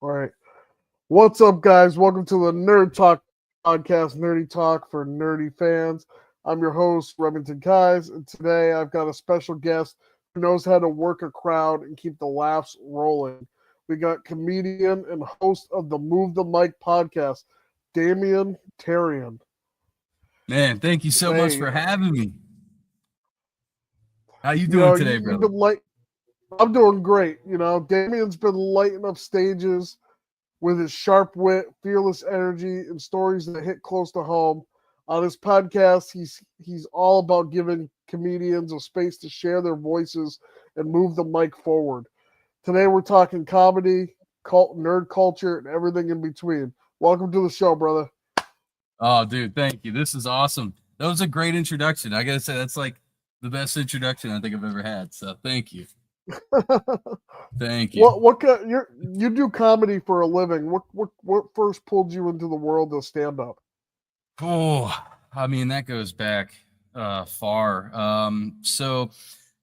All right. What's up, guys? Welcome to the Nerd Talk podcast, Nerdy Talk for nerdy fans. I'm your host, Remington Kais, and today I've got a special guest who knows how to work a crowd and keep the laughs rolling. We got comedian and host of the Move the Mic podcast, Damian Therrien. Man, thank you so much for having me. How you know, doing today, brother? I'm doing great. You know, Damian's been lighting up stages with his sharp wit, fearless energy, and stories that hit close to home. On his podcast, he's all about giving comedians a space to share their voices and move the mic forward. Today we're talking comedy, nerd culture, and everything in between. Welcome to the show, brother. Oh, dude, thank you. This is awesome. That was a great introduction. I gotta say, that's like the best introduction I think I've ever had. So thank you. Thank you. You do comedy for a living. What first pulled you into the world of stand up? Oh, I mean that goes back far. So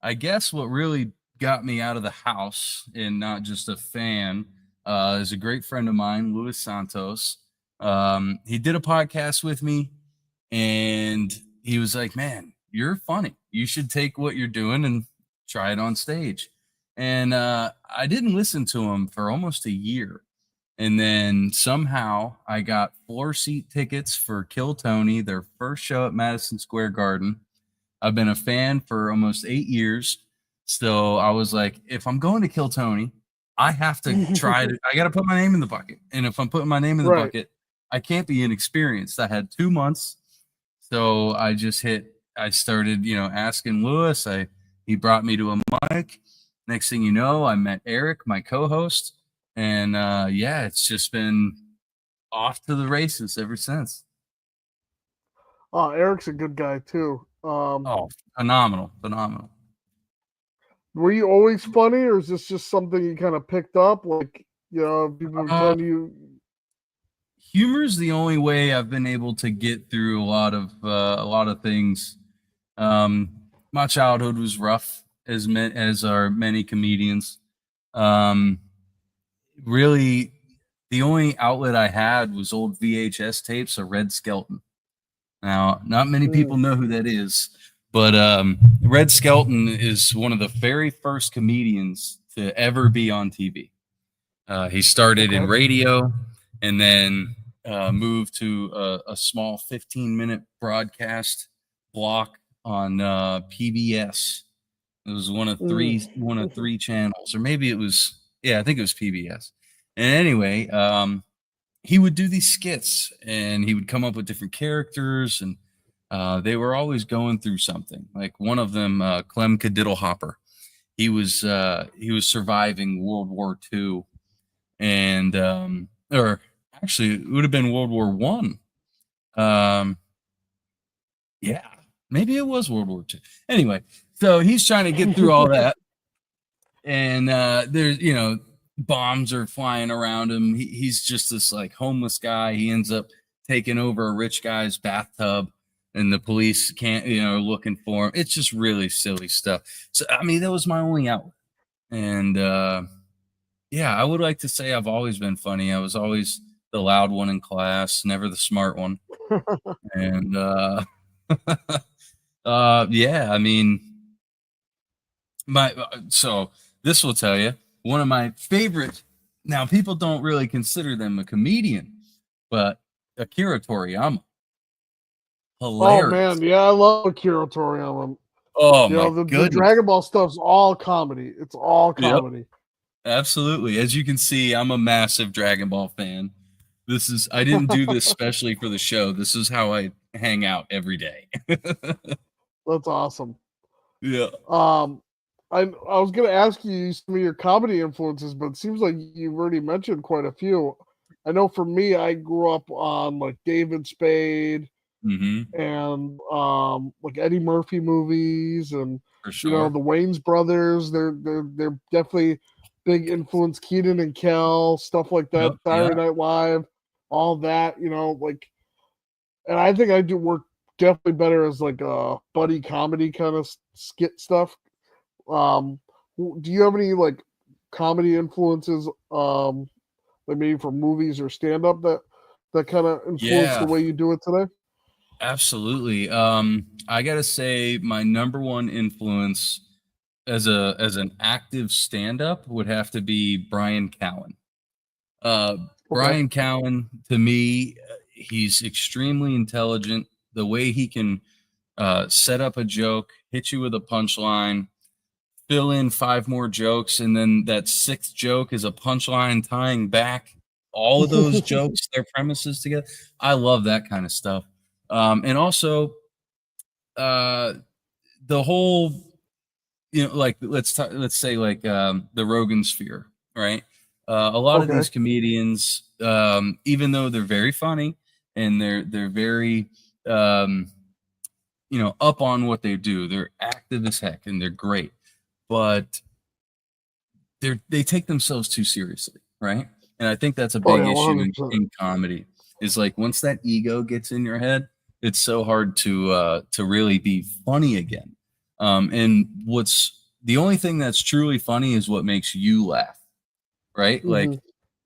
I guess what really got me out of the house and not just a fan is a great friend of mine, Luis Santos. He did a podcast with me and he was like, "Man, you're funny. You should take what you're doing and try it on stage." And I didn't listen to him for almost a year. And then somehow I got 4-seat tickets for Kill Tony, their first show at Madison Square Garden. I've been a fan for almost 8 years. So I was like, if I'm going to Kill Tony, I have to try to, I got to put my name in the bucket. And if I'm putting my name in the bucket, I can't be inexperienced. I had 2 months. So I started, asking Lewis. He brought me to a mic. Next thing you know, I met Eric, my co-host. And it's just been off to the races ever since. Oh, Eric's a good guy too. Phenomenal. Were you always funny, or is this just something you kind of picked up? Like, people were telling you. Humor's the only way I've been able to get through a lot of things. My childhood was rough, as are many comedians. Really, the only outlet I had was old VHS tapes of Red Skelton. Now, not many people know who that is, but Red Skelton is one of the very first comedians to ever be on TV. He started in radio and then moved to a small 15-minute broadcast block on PBS. It was one of three channels, or maybe it was, I think it was PBS. And anyway, he would do these skits and he would come up with different characters, and they were always going through something. Like one of them, Clem Cadiddlehopper, he was surviving World War II, and or actually it would have been World War One. Maybe it was World War II. Anyway, so he's trying to get through all that, and there's bombs are flying around him. He's just this like homeless guy. He ends up taking over a rich guy's bathtub, and the police can't, looking for him. It's just really silly stuff. So, I mean, that was my only outlet. And, I would like to say I've always been funny. I was always the loud one in class, never the smart one. And, I mean, so this will tell you, one of my favorite, now people don't really consider them a comedian, but Akira Toriyama. Hilarious. Oh man, yeah, I love Akira Toriyama. Oh my goodness. The Dragon Ball stuff's all comedy. It's all comedy. Yep. Absolutely. As you can see, I'm a massive Dragon Ball fan. I didn't do this specially for the show. This is how I hang out every day. That's awesome. Yeah. I was going to ask you some of your comedy influences, but it seems like you've already mentioned quite a few. I know for me, I grew up on like David Spade and like Eddie Murphy movies, and the Wayans brothers. They're definitely big influence. Kenan and Kel, stuff like that. Saturday Night Live, all that. And I think I do work definitely better as like a buddy comedy kind of skit stuff. Do you have any like comedy influences like maybe from movies or stand up that kind of influenced the Yeah, way you do it today? absolutely. I gotta say my number one influence as an active stand-up would have to be Brian Callen. Uh, Okay. Brian Callen, to me, he's extremely intelligent. The way he can set up a joke, hit you with a punchline, fill in five more jokes, and then that sixth joke is a punchline tying back all of those jokes, their premises together. I love that kind of stuff. And also, uh, the whole, like let's say like the Rogan sphere, right? A lot of Okay. these comedians, even though they're very funny and they're very um, up on what they do, they're active as heck and they're great, but they take themselves too seriously, right? And I think that's a Oh big yeah, issue 100%. in comedy. Is like once that ego gets in your head, it's so hard to really be funny again. And what's the only thing that's truly funny is what makes you laugh, right? Hmm. Like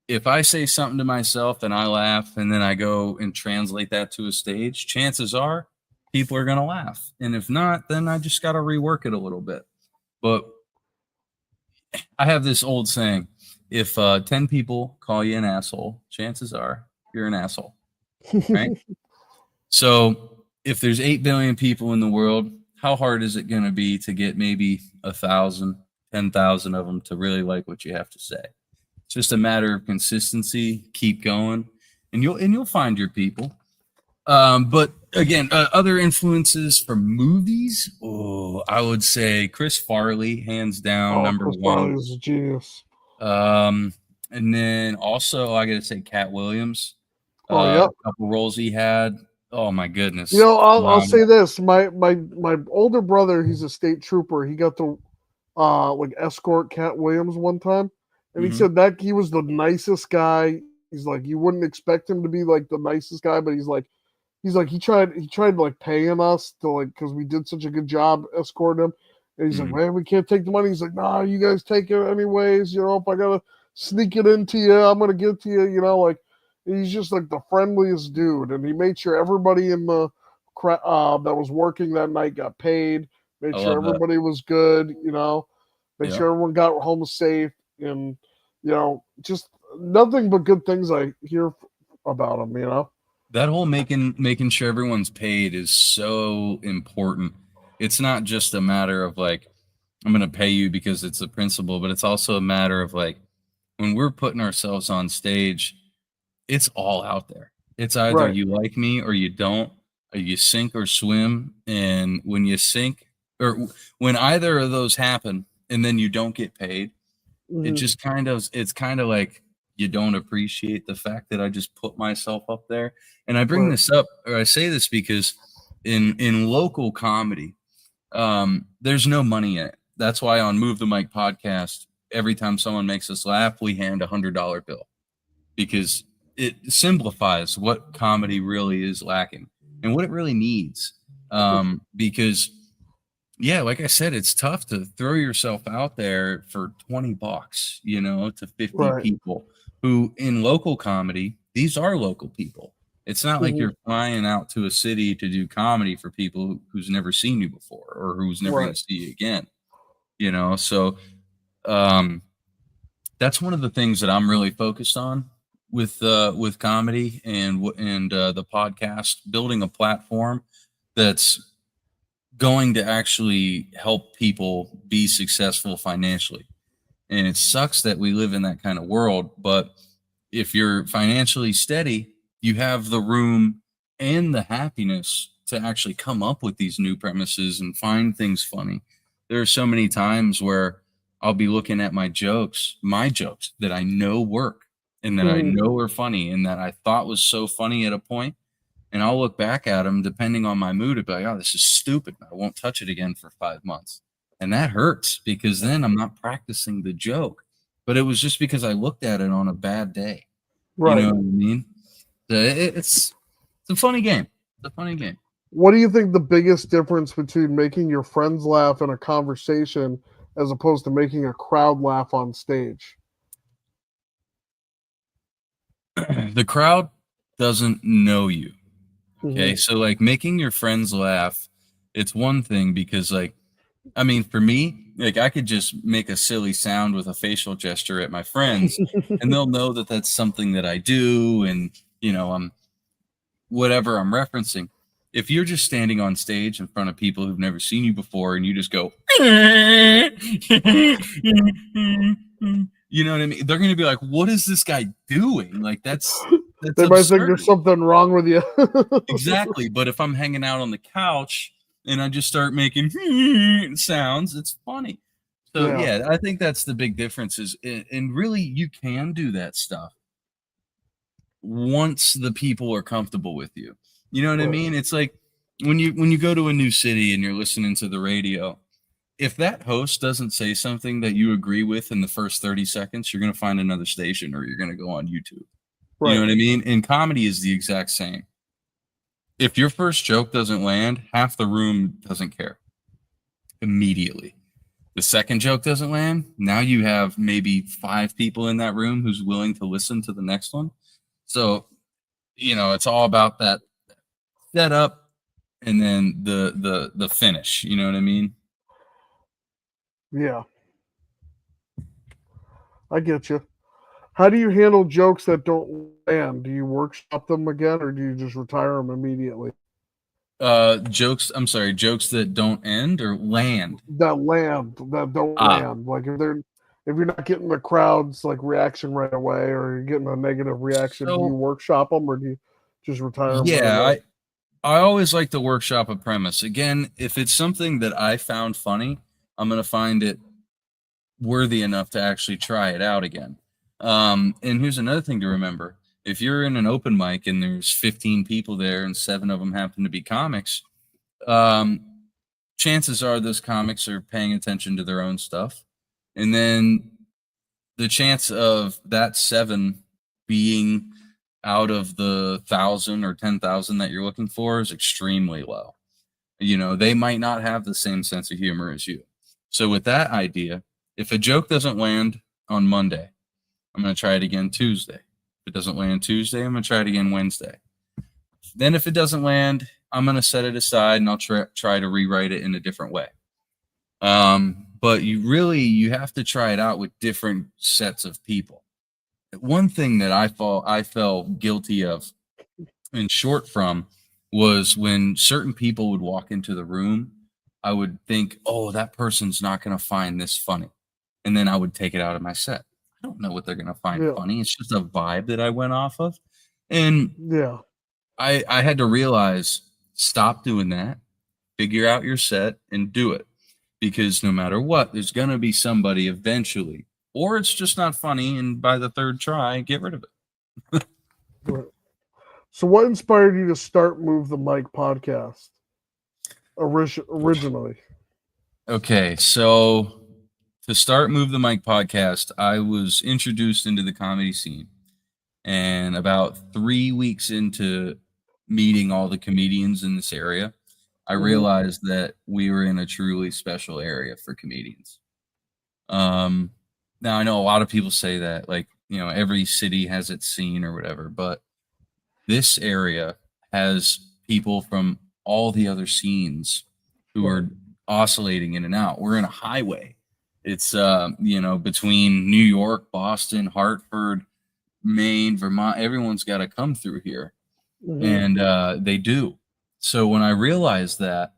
if I say something to myself and I laugh and then I go and translate that to a stage, chances are people are going to laugh. And if not, then I just got to rework it a little bit. But I have this old saying, if 10 people call you an asshole, chances are you're an asshole, right? So if there's 8 billion people in the world, how hard is it going to be to get maybe 1,000, 10,000 of them to really like what you have to say? It's just a matter of consistency. Keep going, and you'll find your people. But again, other influences from movies. Oh, I would say Chris Farley, hands down, Oh, number Chris one. Farley is a genius. And then also I gotta say Cat Williams. Oh yeah. A couple roles he had. Oh my You goodness, know, I'll say phenomenal. this: my older brother, he's a state trooper. He got to like escort Cat Williams one time, and he Hmm. said that he was the nicest guy. He's like you wouldn't expect him to be like the nicest guy, but he's like he tried like paying us to like because we did such a good job escorting him. And he's like, Hmm. man, we can't take the money. He's like, nah, you guys take it anyways. You know, if I gotta sneak it into you, I'm gonna give it to you. You know, like he's just like the friendliest dude, and he made sure everybody in the that was working that night got paid. Made I sure love that. everybody was good. You know, made Yeah, sure everyone got home safe, and just nothing but good things I hear about him. You know. that whole making sure everyone's paid is so important. It's not just a matter of like I'm gonna pay you because it's a principle, but it's also a matter of like when we're putting ourselves on stage, it's all out there. It's either Right. you like me or you don't, or you sink or swim. And when you sink, or when either of those happen, and then you don't get paid, Hmm. it's kind of like you don't appreciate the fact that I just put myself up there. And I bring Right. this up, or I say this because in local comedy, there's no money in it. That's why on Move the Mic podcast, every time someone makes us laugh, we hand $100 bill because it simplifies what comedy really is lacking and what it really needs. Because yeah, like I said, it's tough to throw yourself out there for 20 bucks, to 50 Right. people who in local comedy, these are local people. It's not like Hmm. you're flying out to a city to do comedy for people who's never seen you before or who's never going Right. to see you again. So um that's one of the things that I'm really focused on with comedy and the podcast, building a platform that's going to actually help people be successful financially. And it sucks that we live in that kind of world, but if you're financially steady, you have the room and the happiness to actually come up with these new premises and find things funny. There are so many times where I'll be looking at my jokes that I know work and that I Hmm. know are funny and that I thought was so funny at a point, and I'll look back at them depending on my mood and be like, oh, this is stupid. I won't touch it again for 5 months. And that hurts because then I'm not practicing the joke. But it was just because I looked at it on a bad day. You know Right. what I mean? It's a funny game. It's a funny game. What do you think the biggest difference between making your friends laugh in a conversation as opposed to making a crowd laugh on stage? the crowd doesn't know you. Okay, Mm-hmm. so like making your friends laugh, it's one thing because like, I mean, for me, like I could just make a silly sound with a facial gesture at my friends, and they'll know that that's something that I do, and I'm whatever I'm referencing. If you're just standing on stage in front of people who've never seen you before, and you just go, you know what I mean? They're going to be like, "What is this guy doing?" Like that's They might think absurd. there's something wrong with you. Exactly. But if I'm hanging out on the couch and I just start making sounds, it's funny. So Yeah. yeah, I think that's the big difference is, and really you can do that stuff once the people are comfortable with you. You know what I Right. mean? It's like when you go to a new city and you're listening to the radio, if that host doesn't say something that you agree with in the first 30 seconds, you're going to find another station or you're going to go on YouTube. You know Right. what I mean? And comedy is the exact same. If your first joke doesn't land, half the room doesn't care immediately. The second joke doesn't land, now you have maybe 5 people in that room who's willing to listen to the next one. So, it's all about that setup and then the finish, you know what I mean? Yeah. I get you. How do you handle jokes that don't land? Do you workshop them again, or do you just retire them immediately? Jokes that don't end or land. That don't Ah, land. Like if you're not getting the crowd's like reaction right away, or you're getting a negative reaction, do you so workshop them, or do you just retire them right yeah, away? I always like to workshop a premise. Again, if it's something that I found funny, I'm gonna find it worthy enough to actually try it out again. And here's another thing to remember. If you're in an open mic and there's 15 people there and 7 of them happen to be comics, um, chances are those comics are paying attention to their own stuff. And then the chance of that 7 being out of the 1,000 or 10,000 that you're looking for is extremely low. They might not have the same sense of humor as you. So with that idea, if a joke doesn't land on Monday, I'm going to try it again Tuesday. If it doesn't land Tuesday, I'm going to try it again Wednesday. Then if it doesn't land, I'm going to set it aside and I'll try to rewrite it in a different way. But you have to try it out with different sets of people. One thing that I felt guilty of and short from was when certain people would walk into the room, I would think, oh, that person's not going to find this funny. And then I would take it out of my set. I don't know what they're going to find Yeah. funny. It's just a vibe that I went off of. And Yeah. I had to realize, stop doing that, figure out your set and do it. Because no matter what, there's going to be somebody eventually, or it's just not funny. And by the third try, get rid of it. Right. So, what inspired you to start Move the Mic podcast originally? Okay, so to start Move the Mic podcast, I was introduced into the comedy scene. And about 3 weeks into meeting all the comedians in this area, I realized that we were in a truly special area for comedians. Now I know a lot of people say that, like, every city has its scene or whatever, but this area has people from all the other scenes who are oscillating in and out. We're in a highway. It's between New York, Boston, Hartford, Maine, Vermont. Everyone's got to come through here, and they do. So when I realized that,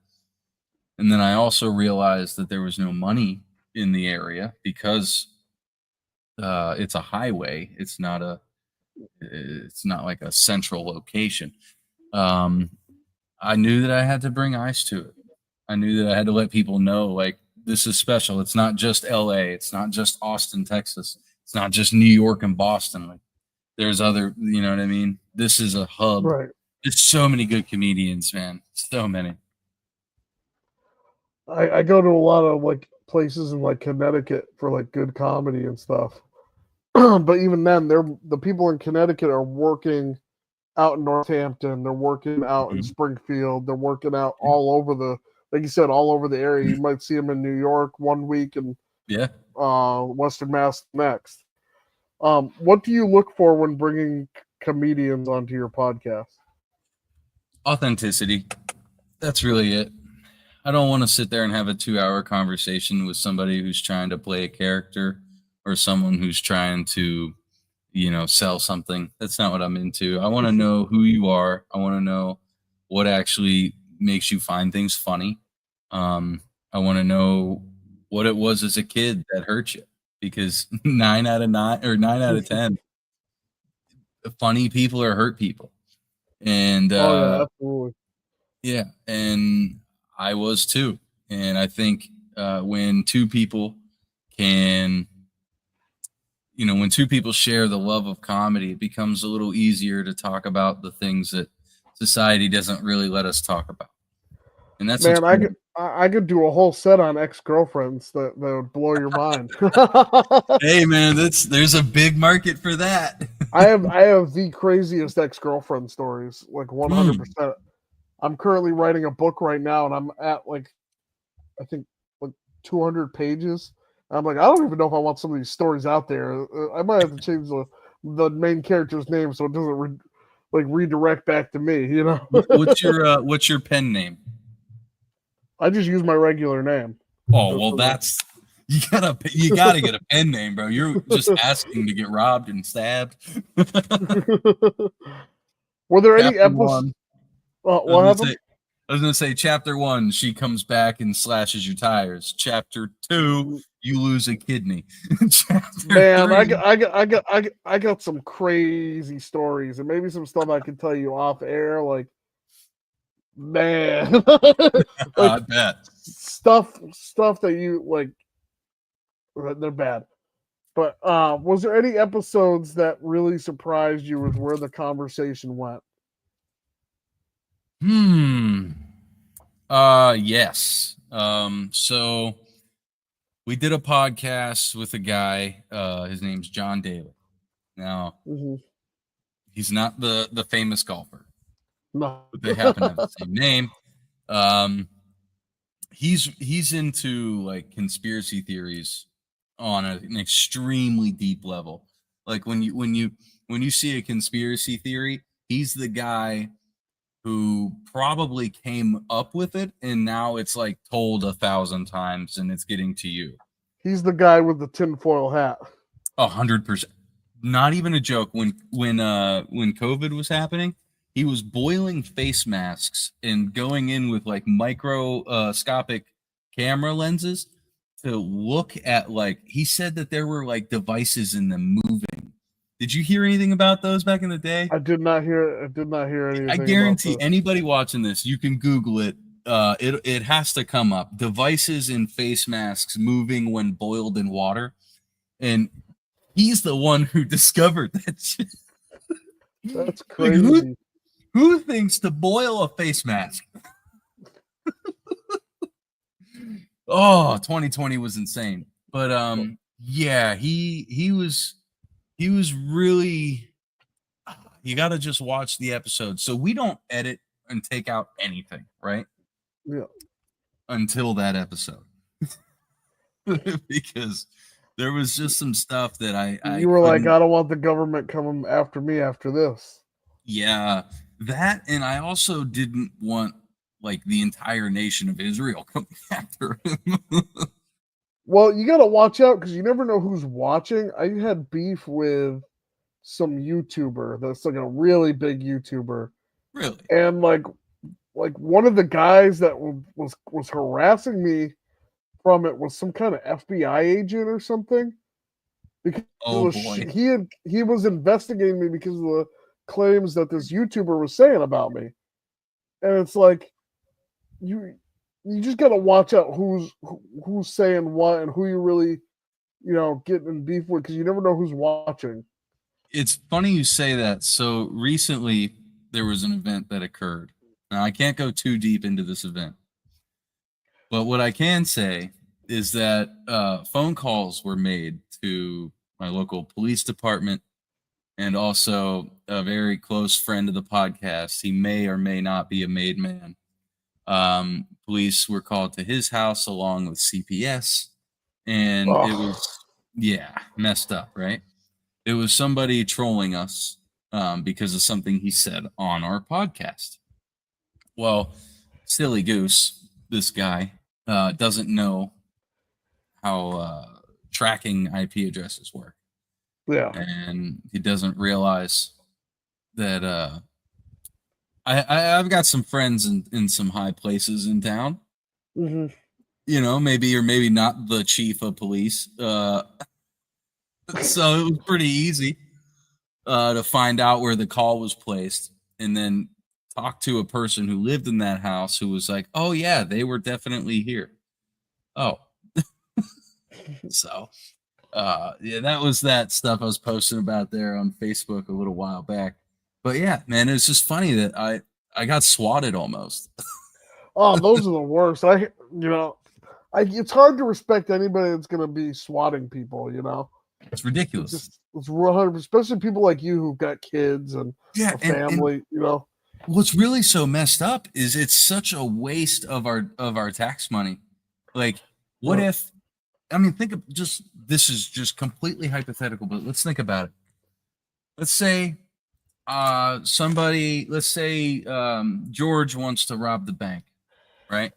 and then I also realized that there was no money in the area because it's a highway. It's not like a central location. I knew that I had to bring ice to it. I knew that I had to let people know, like, this is special. It's not just LA. It's not just Austin, Texas. It's not just New York and Boston. Like, there's other, you know what I mean? This is a hub. Right. There's so many good comedians, man. So many. I go to a lot of like places in like Connecticut for like good comedy and stuff. But even then, the people in Connecticut are working out in Northampton. They're working out in Springfield. They're working out all over like you said, all over the area. You might see them in New York one week and Western Mass next. What do you look for when bringing comedians onto your podcast? Authenticity. That's really it. I don't want to sit there and have a 2-hour conversation with somebody who's trying to play a character or someone who's trying to, sell something. That's not what I'm into. I want to know who you are. I want to know what actually makes you find things funny. I want to know what it was as a kid that hurt you, because 9 out of 10 funny people are hurt people. And yeah, absolutely. Yeah, and I was too. And I think when two people can, when two people share the love of comedy, it becomes a little easier to talk about the things that society doesn't really let us talk about. And that's Man, I could do a whole set on ex-girlfriends that would blow your mind. Hey man, there's a big market for that. I have the craziest ex-girlfriend stories, like 100%. I'm currently writing a book right now, and I'm at I think 200 pages. I'm like, I don't even know if I want some of these stories out there. I might have to change the main character's name so it doesn't redirect back to me. What's your pen name? I just use my regular name. Oh well, you gotta get a pen name, bro. You're just asking to get robbed and stabbed. Were there any episodes? What happened? I was gonna say chapter 1, she comes back and slashes your tires. Chapter 2, you lose a kidney. Man, 3, I got some crazy stories, and maybe some stuff I can tell you off air. Like, man, I bet stuff that you like. They're bad. But was there any episodes that really surprised you with where the conversation went? Yes. So we did a podcast with a guy, his name's John Daly. Now, he's not the famous golfer. No. But they happen to have the same name. He's into like conspiracy theories on an extremely deep level. Like when you see a conspiracy theory, he's the guy who probably came up with it, and now it's like told 1,000 times and it's getting to you. He's the guy with the tinfoil hat. 100%. Not even a joke. When COVID was happening, he was boiling face masks and going in with like microscopic camera lenses to look at, like, he said that there were like devices in them moving. Did you hear anything about those back in the day? I did not hear anything. I guarantee anybody watching this, you can Google it. It has to come up. Devices in face masks moving when boiled in water. And he's the one who discovered that shit. That's crazy. Like, who thinks to boil a face mask? Oh, 2020 was insane. But yeah, he was really, you got to just watch the episode. So we don't edit and take out anything, right? Yeah. Until that episode. Because there was just some stuff that I were like, I don't want the government coming after me after this. Yeah, that, and I also didn't want like the entire nation of Israel coming after him. Well, you got to watch out because you never know who's watching. I had beef with some YouTuber that's like a really big YouTuber. Really? And like one of the guys that was harassing me from it was some kind of FBI agent or something. Because he was investigating me because of the claims that this YouTuber was saying about me. And it's like you just got to watch out who's saying what and who you really, getting in beef with, because you never know who's watching. It's funny you say that. So recently there was an event that occurred. Now I can't go too deep into this event, but what I can say is that phone calls were made to my local police department and also a very close friend of the podcast. He may or may not be a made man. Police were called to his house along with CPS, and it was, messed up, right? It was somebody trolling us, because of something he said on our podcast. Well, silly goose, this guy doesn't know how tracking IP addresses work. Yeah. And he doesn't realize that I've got some friends in some high places in town. Mm-hmm. You know, maybe or maybe not the chief of police. So it was pretty easy to find out where the call was placed, and then talk to a person who lived in that house who was like, "Oh yeah, they were definitely here." Oh, so yeah, that was that stuff I was posting about there on Facebook a little while back. But yeah, man, it's just funny that I got swatted almost. Oh, those are the worst. It's hard to respect anybody that's going to be swatting people. It's ridiculous. It's 100, especially people like you who've got kids and Yeah, a family. What's really so messed up is it's such a waste of our tax money. Like, what if? I mean, think of just this is just completely hypothetical, but let's think about it. Let's say George wants to rob the bank, right?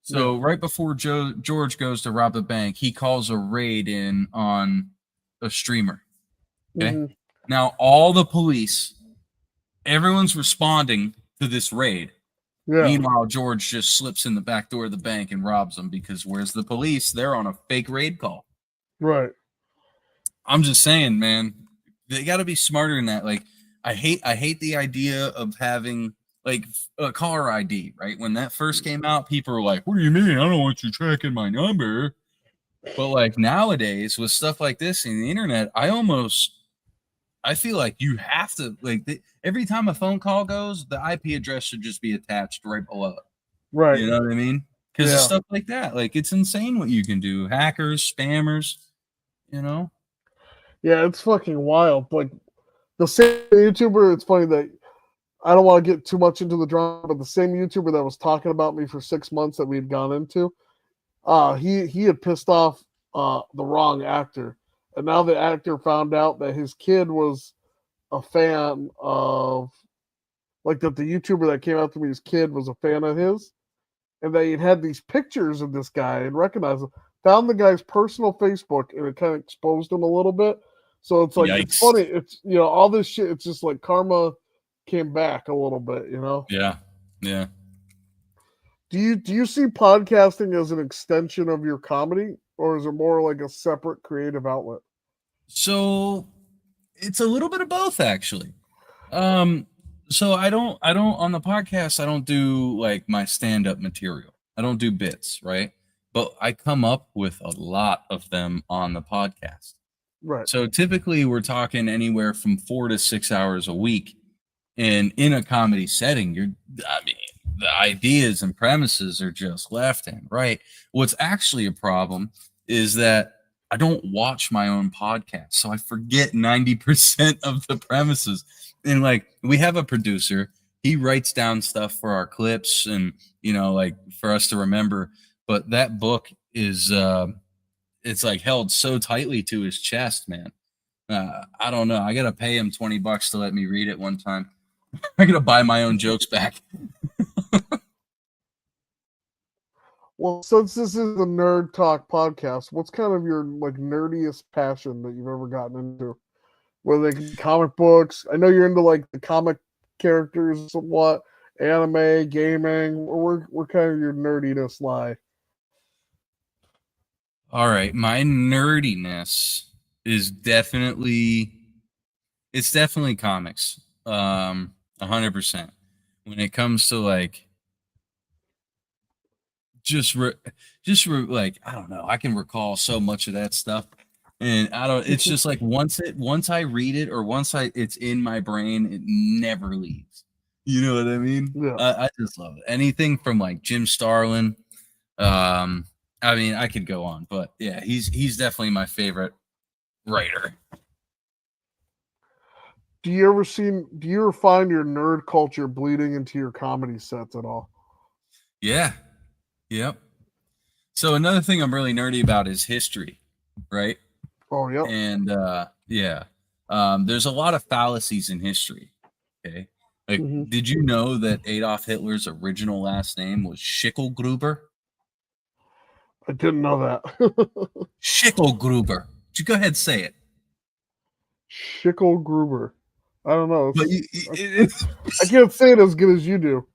So right before George goes to rob the bank, he calls a raid in on a streamer. Okay. Mm-hmm. Now all the police, everyone's responding to this raid. Yeah. Meanwhile, George just slips in the back door of the bank and robs them because where's the police? They're on a fake raid call. Right. I'm just saying, man, they got to be smarter than that. Like, I hate the idea of having like a caller ID, right? When that first came out, people were like, "What do you mean? I don't want you tracking my number." But like nowadays, with stuff like this in the internet, I feel like you have to every time a phone call goes, the IP address should just be attached right below it. Right. You know what I mean? Because of stuff like that, like it's insane what you can do. Hackers, spammers, you know. Yeah, it's fucking wild. Like the same YouTuber, it's funny that I don't want to get too much into the drama, but the same YouTuber that was talking about me for 6 months that we had gone into, he had pissed off the wrong actor, and now the actor found out that his kid was a fan of, like, that the YouTuber that came after me, his kid was a fan of his, and they had these pictures of this guy and recognized him. Found the guy's personal Facebook, and it kind of exposed him a little bit. So it's like, It's funny. It's, all this shit. It's just like karma came back a little bit, Yeah. Do you see podcasting as an extension of your comedy, or is it more like a separate creative outlet? So it's a little bit of both, actually. So I don't on the podcast, I don't do like my stand-up material. I don't do bits, right? But I come up with a lot of them on the podcast. Right. So typically we're talking anywhere from 4 to 6 hours a week. And in a comedy setting, the ideas and premises are just left and right. What's actually a problem is that I don't watch my own podcast, so I forget 90% of the premises. And like, we have a producer, he writes down stuff for our clips and, like for us to remember. But that book is, it's like held so tightly to his chest, man. I don't know. I got to pay him $20 to let me read it one time. I'm going to buy my own jokes back. Well, since this is a Nerd Talk podcast, what's kind of your like nerdiest passion that you've ever gotten into? Whether they can comic books, I know you're into like the comic characters somewhat, anime, gaming. Where kind of your nerdiness lie? All right, my nerdiness is definitely comics. 100%. When it comes to like like, I don't know, I can recall so much of that stuff, and it's just like once I read it or once it's in my brain, it never leaves. You know what I mean? Yeah. I just love it. Anything from like Jim Starlin. I mean, I could go on, but yeah, he's definitely my favorite writer. Do you ever find your nerd culture bleeding into your comedy sets at all? Yeah. Yep. So another thing I'm really nerdy about is history, right? Oh, yeah. And yeah. There's a lot of fallacies in history. Okay. Like, Mm-hmm. did you know that Adolf Hitler's original last name was Schicklgruber? I didn't know that. Schicklgruber. Would you go ahead and say it? Schickel Gruber. I don't know. But I can't say it as good as you do.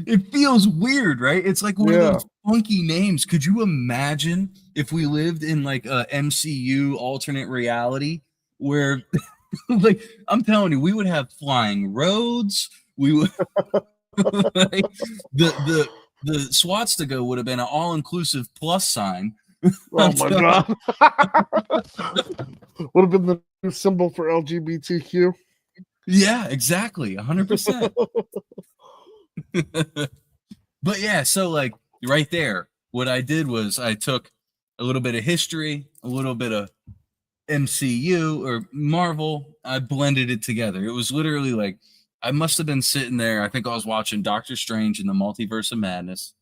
it feels weird, right? It's like one of Yeah. those funky names. Could you imagine if we lived in like a MCU alternate reality where, like, I'm telling you, we would have flying roads. We would like the swastika would have been an all-inclusive plus sign. Oh my god. Would have been the new symbol for LGBTQ. Yeah, exactly, 100%. But yeah, so like right there, what I did was I took a little bit of history, a little bit of MCU or Marvel, I blended it together. It was literally like I must have been sitting there. I think I was watching Doctor Strange in the Multiverse of Madness,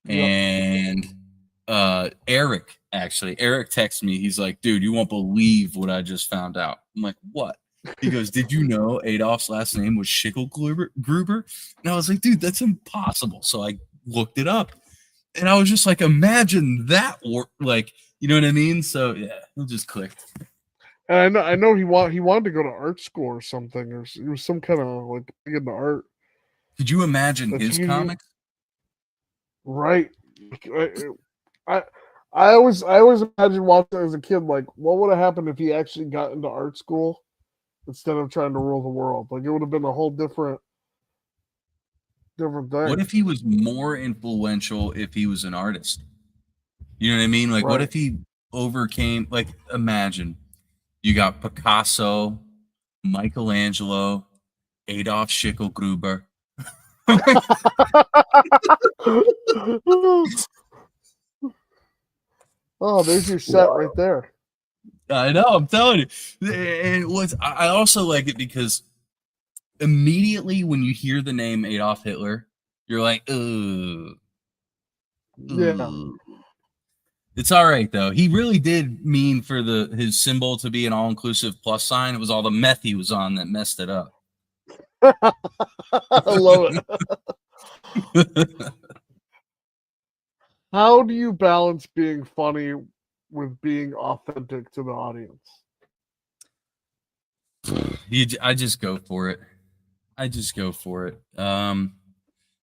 Yep. and Eric texted me. He's like, "Dude, you won't believe what I just found out." I'm like, "What?" He goes, "Did you know Adolf's last name was Schicklgruber?" And I was like, "Dude, that's impossible." So I looked it up, and I was just like, "Imagine that!" Like, you know what I mean? So yeah, it just clicked. And I know he wanted to go to art school or something, or it was some kind of like big into art. Could you imagine Like his he comics? right. I I always imagined watching as a kid, like what would have happened if he actually got into art school instead of trying to rule the world. Like it would have been a whole different What thing. if he was more influential if he was an artist? You know what I mean? Like, what Right. if he overcame, like, imagine you got Picasso, Michelangelo, Adolf Schicklgruber. Oh, there's your set right Wow. there. I know, I'm telling you. And what's I also like it because immediately when you hear the name Adolf Hitler, you're like, ugh, Yeah. ugh. It's all right though. He really did mean for his symbol to be an all-inclusive plus sign. It was all the meth he was on that messed it up. I love it. How do you balance being funny with being authentic to the audience? I just go for it. I just go for it.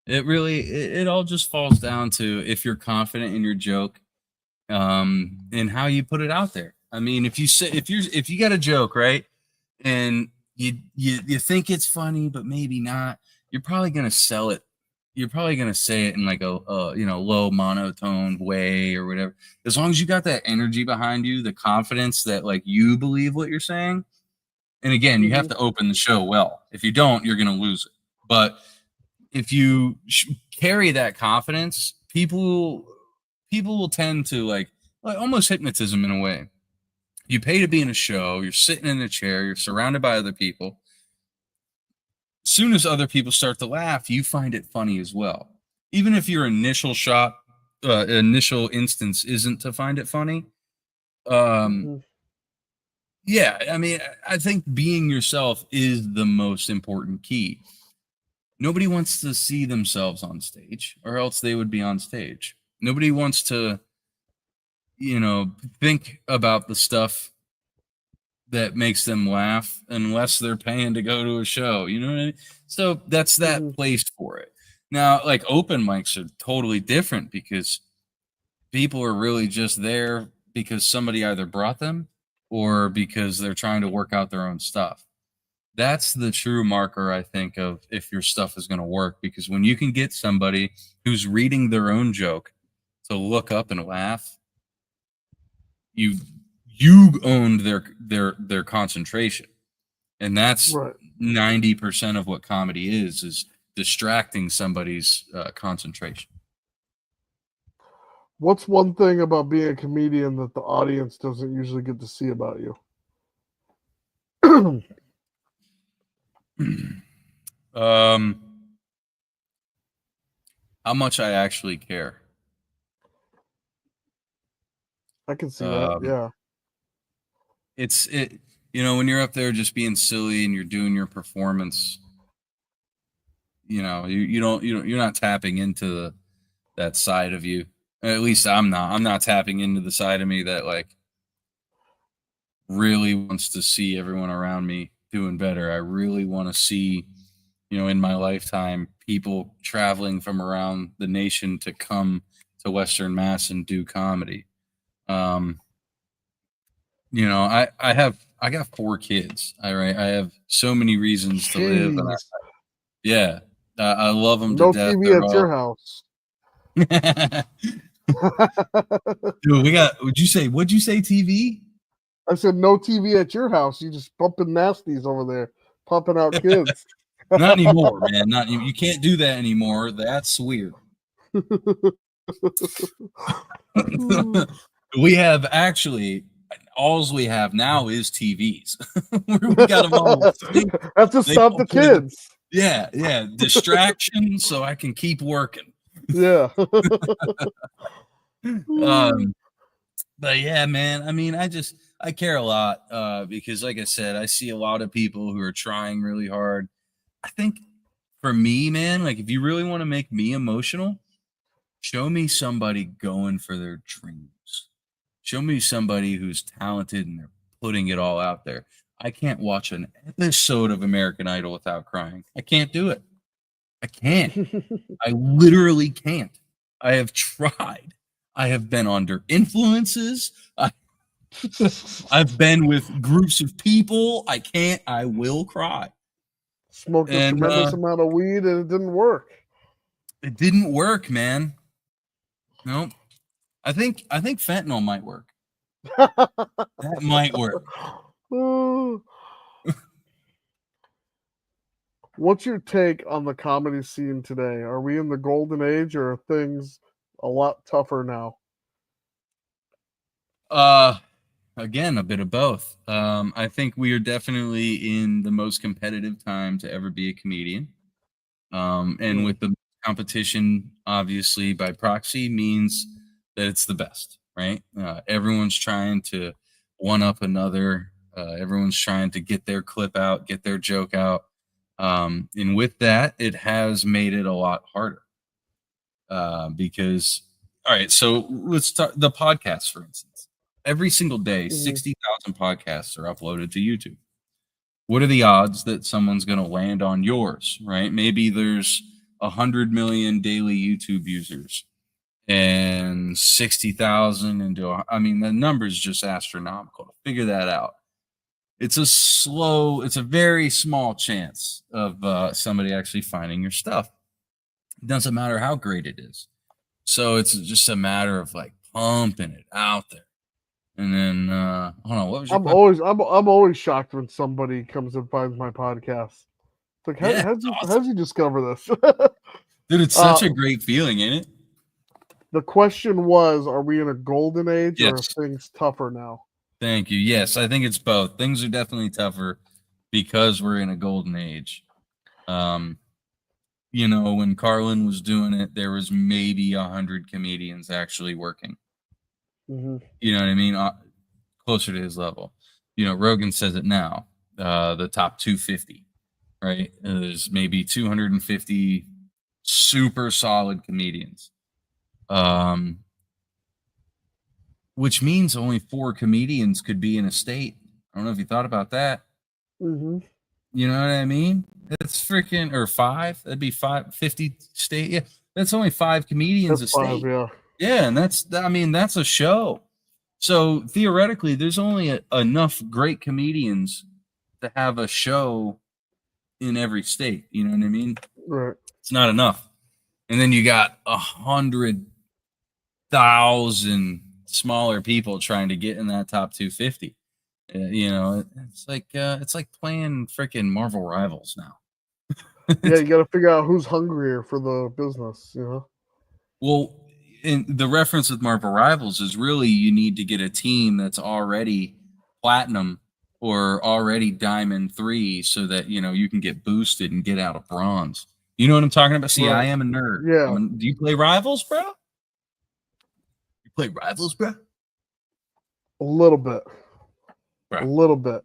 It really it all just falls down to if you're confident in your joke, and how you put it out there. I mean, if you got a joke, right, and you think it's funny, but maybe not, you're probably gonna sell it. You're probably gonna say it in like a low monotone way or whatever. As long as you got that energy behind you, the confidence that like you believe what you're saying. And again, you have Mhm. to open the show well. If you don't, you're gonna lose it. But if you carry that confidence, people will tend to like almost hypnotism in a way. You pay to be in a show, you're sitting in a chair, you're surrounded by other people. As soon as other people start to laugh, you find it funny as well. Even if your initial instance isn't to find it funny. Um, Mhm. yeah, I mean, I think being yourself is the most important key. Nobody wants to see themselves on stage, or else they would be on stage. Nobody wants to, think about the stuff that makes them laugh unless they're paying to go to a show. You know what I mean? So that's that Mhm. place for it. Now, like open mics are totally different because people are really just there because somebody either brought them or because they're trying to work out their own stuff. That's the true marker, I think, of if your stuff is going to work. Because when you can get somebody who's reading their own joke to look up and laugh, you you owned their concentration, and that's Right. 90% of what comedy is distracting somebody's concentration. What's one thing about being a comedian that the audience doesn't usually get to see about you? um, how much I actually care. I can see that. Um, Yeah. it's it when you're up there just being silly and you're doing your performance, you're not tapping into that side of you. At least I'm not tapping into the side of me that like really wants to see everyone around me doing better. I really want to see, in my lifetime, people traveling from around the nation to come to Western Mass and do comedy. I got 4 kids. All right. I have so many reasons to live. And Jeez. I love them to No death. TV They're at all. your house. Dude, what'd you say TV? I said no TV at your house. You just bumping nasties over there, pumping out kids. Not anymore, man. You can't do that anymore. That's weird. We have actually, all we have now is TVs. We got them all. Have to stop the kids. Yeah. Distraction so I can keep working. Yeah. But yeah, man, I mean, I care a lot because like I said, I see a lot of people who are trying really hard. I think for me, man, like if you really want to make me emotional, show me somebody going for their dreams. Show me somebody who's talented and they're putting it all out there. I can't watch an episode of American Idol without crying. I can't do it. I can't. I literally can't. I have tried. I have been under influences. I've been with groups of people. I can't. I will cry. Smoked a tremendous amount of weed and it didn't work. It didn't work, man. Nope. I think fentanyl might work. That might work. What's your take on the comedy scene today? Are we in the golden age or are things a lot tougher now? Again, a bit of both. I think we are definitely in the most competitive time to ever be a comedian. And with the competition, obviously by proxy, means that it's the best, right? Everyone's trying to one up another. Everyone's trying to get their clip out, get their joke out. And with that, it has made it a lot harder. Because, all right, so let's talk the podcast, for instance. Every single day, 60,000 podcasts are uploaded to YouTube. What are the odds that someone's going to land on yours, right? Maybe there's 100 million daily YouTube users and 60,000 the number's just astronomical. To figure that out, it's a very small chance of somebody actually finding your stuff. It doesn't matter how great it is. So it's just a matter of like pumping it out there. And then hold on, what was your question? I'm always shocked when somebody comes and finds my podcast. It's like, how'd you discover this? Dude, it's such a great feeling, ain't it? The question was, are we in a golden age or are Yes. things tougher now? Thank you. Yes, I think it's both. Things are definitely tougher because we're in a golden age. When Carlin was doing it, there was maybe 100 comedians actually working. Mm-hmm. You know what I mean? Closer to his level. Rogan says it now. The top 250, right? There's maybe 250 super solid comedians. Which means only 4 comedians could be in a state. I don't know if you thought about that. Mm-hmm. You know what I mean? That's freaking, or 5. That'd be 50 state. Yeah, that's only 5 comedians a state. 5, yeah. Yeah, and that's a show. So theoretically, there's only enough great comedians to have a show in every state. You know what I mean? Right. It's not enough. And then you got 100,000 smaller people trying to get in that top 250. It's like playing freaking Marvel Rivals now. Yeah, you got to figure out who's hungrier for the business. Well, and the reference with Marvel Rivals is really you need to get a team that's already platinum or already diamond 3 so that you can get boosted and get out of bronze. You know what I'm talking about? See, right. I am a nerd. Yeah. Do you play Rivals, bro? You play Rivals, bro? A little bit. Bro. A little bit.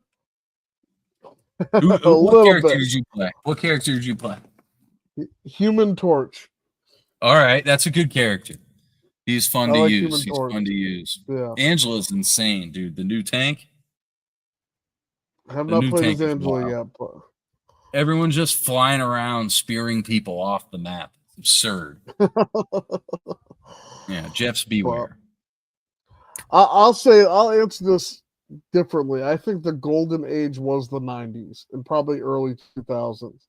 A What little character bit. did you play? What character did you play? Human Torch. All right, that's a good character. He's I fun to like use. Human He's Torch. fun to use. Yeah. Angela's insane, dude. The new tank. I have The not new played tank as is Angela wild. yet, but Everyone's just flying around, spearing people off the map. It's absurd. Yeah, Jeff's beware. I'll answer this differently. I think the golden age was the 90s and probably early 2000s,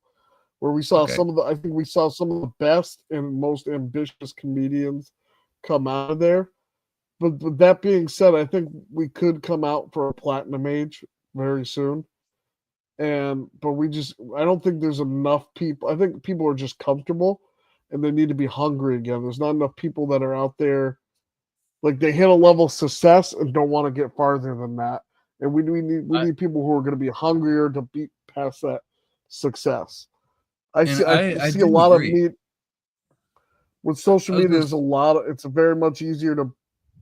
where we saw Okay. I think we saw some of the best and most ambitious comedians come out of there. But with that being said, I think we could come out for a platinum age very soon. But I don't think there's enough people. I think people are just comfortable and they need to be hungry again. There's not enough people that are out there, like they hit a level of success and don't want to get farther than that. And we need people who are going to be hungrier to beat past that success. I I see a do lot of agree. meat with social I was media. gonna It's very much easier to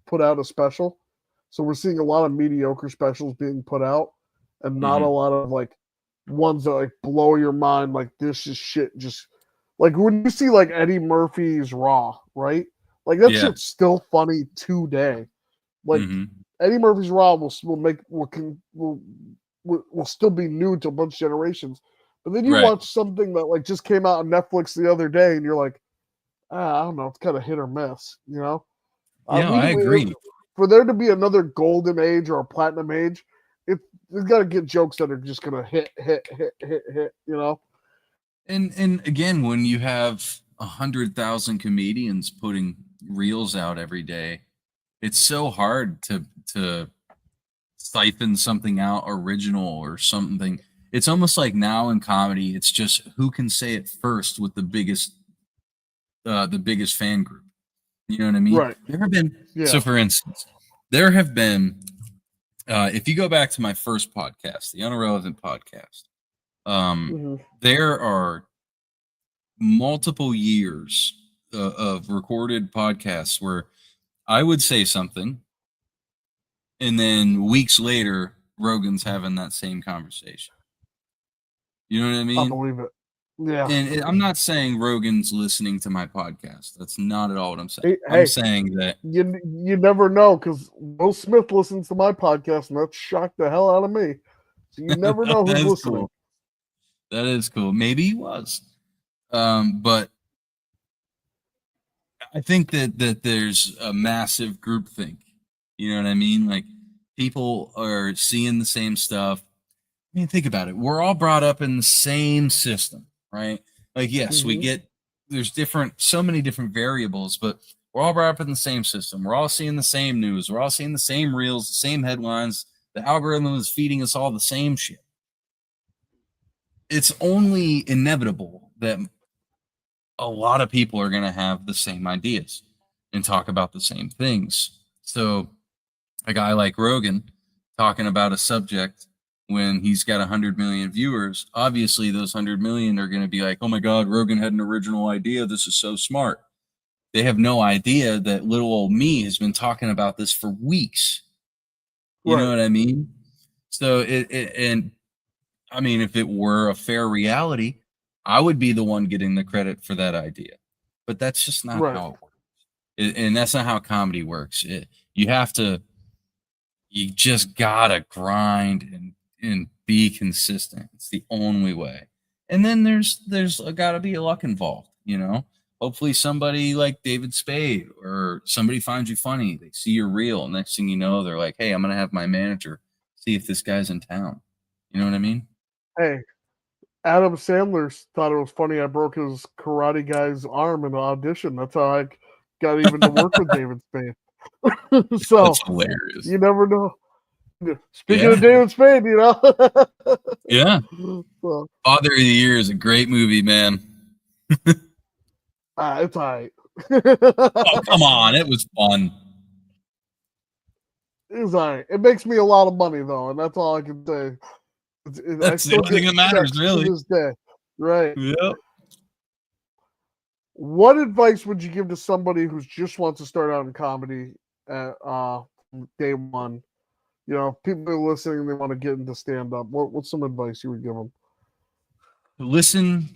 put out a special. So we're seeing a lot of mediocre specials being put out and not a Mhm. lot of like ones that like blow your mind. Like this is shit. Just like when you see like Eddie Murphy's Raw, right? Like that Yeah. shit's still funny today. Like Mhm. Eddie Murphy's Raw will still be new to a bunch of generations. But then you Right. watch something that like just came out on Netflix the other day, and you're like, I don't know, it's kind of hit or miss, you know. Yeah, I agree. For there to be another golden age or a platinum age, it's got to get jokes that are just gonna hit, you know. And again, when you have 100,000 comedians putting reels out every day, it's so hard to siphon something out original or something. It's almost like now in comedy, it's just who can say it first with the biggest fan group. You know what I mean? Right. There have been Yeah. so for instance, there have been if you go back to my first podcast, the Unirrelevant podcast, there are multiple years of recorded podcasts where I would say something, and then weeks later, Rogan's having that same conversation. You know what I I mean? believe it. Yeah. And I'm not saying Rogan's listening to my podcast. That's not at all what I'm saying. Hey, I'm saying that you never know because Will Smith listens to my podcast, and that shocked the hell out of me. So you never know that who's is listening. cool. That is cool. Maybe he was. But I think that there's a massive groupthink. You know what I mean? Like people are seeing the same stuff. I mean, think about it. We're all brought up in the same system, right? Like, yes, we get there's so many different variables, but we're all brought up in the same system. We're all seeing the same news. We're all seeing the same reels, the same headlines. The algorithm is feeding us all the same shit. It's only inevitable that a lot of people are going to have the same ideas and talk about the same things. So, a guy like Rogan talking about a subject when he's got 100 million viewers, obviously those 100 million are going to be like, oh my God, Rogan had an original idea. This is so smart. They have no idea that little old me has been talking about this for weeks. You know what I mean? So and I mean, if it were a fair reality, I would be the one getting the credit for that idea. But that's just not how it works. And that's not how comedy works. You just gotta grind and be consistent. It's the only way. And then there's gotta be a luck involved, you know. Hopefully somebody like David Spade or somebody finds you funny. They see your reel. Next thing you know, they're like, hey, I'm gonna have my manager see if this guy's in town. You know what I mean? Hey, Adam Sandler thought it was funny I broke his karate guy's arm in an audition. That's how I got even to work with David Spade. So That's hilarious. you never know. Speaking of David Spade, you know. Yeah. So, Father of the Year is a great movie, man. it's all right. Oh, come on. It was fun. It's all right. It makes me a lot of money, though, and that's all I can say. That's the only thing that matters, really. To this day. Right. Yep. What advice would you give to somebody who just wants to start out in comedy at day one? you know, if people are listening, they want to get into stand up. What's some advice you would give them? Listen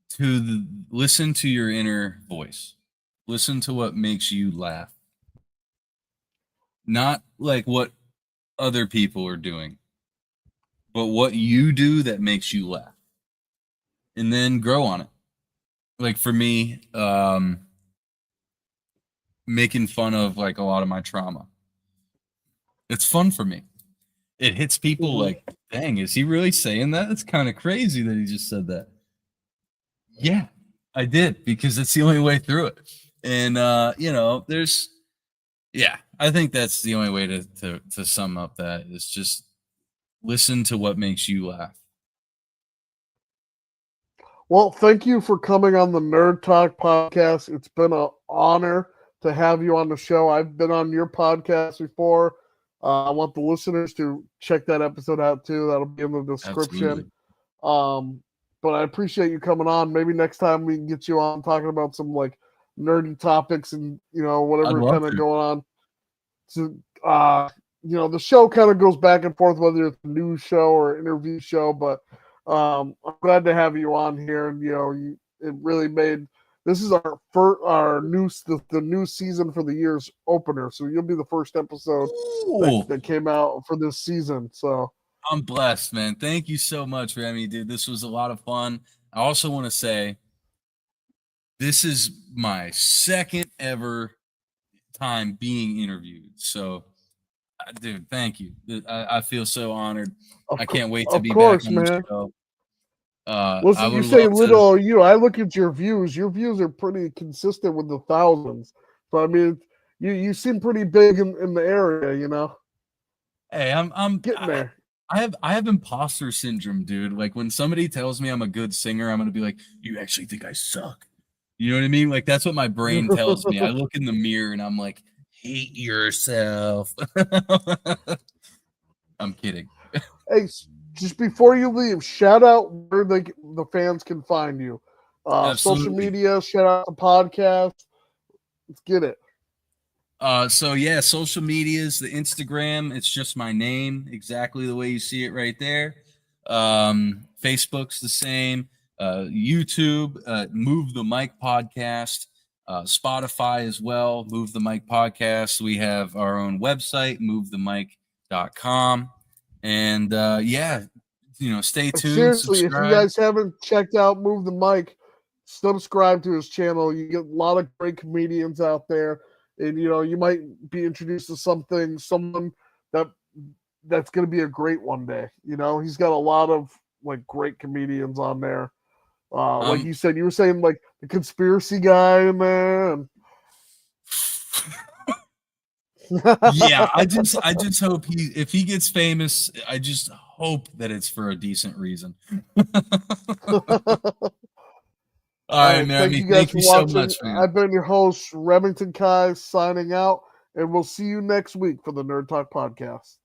to your inner voice. Listen to what makes you laugh. Not like what other people are doing, but what you do that makes you laugh. And then grow on it. Like for me, making fun of like a lot of my trauma. It's fun for me. It hits people like, dang, is he really saying that? It's kind of crazy that he just said that. Yeah, I did, because it's the only way through it. And you know, I think that's the only way to sum up that is just listen to what makes you laugh. Well, thank you for coming on the Nerd Talk podcast. It's been an honor to have you on the show. I've been on your podcast before. I want the listeners to check that episode out too. That'll be in the description. But I appreciate you coming on. Maybe next time we can get you on talking about some like nerdy topics and, you know, whatever kind of going on. So, you know, the show kind of goes back and forth, whether it's a news show or interview show, but I'm glad to have you on here. And, you know, it really made, this is our new season for the year's opener. So you'll be the first episode that came out for this season. So I'm blessed, man. Thank you so much, Remy, dude. This was a lot of fun. I also want to say this is my second ever time being interviewed. So, dude, thank you. I feel so honored. I can't wait to be back on the show. Listen, you say little you. I look at your views. Your views are pretty consistent with the thousands. So I mean, you seem pretty big in the area, you know. Hey, I'm getting there. I have imposter syndrome, dude. Like when somebody tells me I'm a good singer, I'm gonna be like, "You actually think I suck?" You know what I mean? Like that's what my brain tells me. I look in the mirror and I'm like, "Hate yourself." I'm kidding. Hey, just before you leave, shout out where the fans can find you. Social media, shout out the podcast. Let's get it. So yeah, social medias, the Instagram, it's just my name, exactly the way you see it right there. Facebook's the same. YouTube, Move the Mic Podcast. Spotify as well, Move the Mic Podcast. We have our own website, movethemic.com. And yeah, you know, stay tuned. Seriously, subscribe. If you guys haven't checked out Move the Mic, subscribe to his channel. You get a lot of great comedians out there. And, you know, you might be introduced to someone that's going to be a great one day. You know, he's got a lot of, like, great comedians on there. Like you said, you were saying, like, the conspiracy guy in there. And... yeah, I just hope if he gets famous, I just hope that it's for a decent reason. All right, man. Thank you so much, man. I've been your host, Remington Kai, signing out, and we'll see you next week for the Nerd Talk podcast.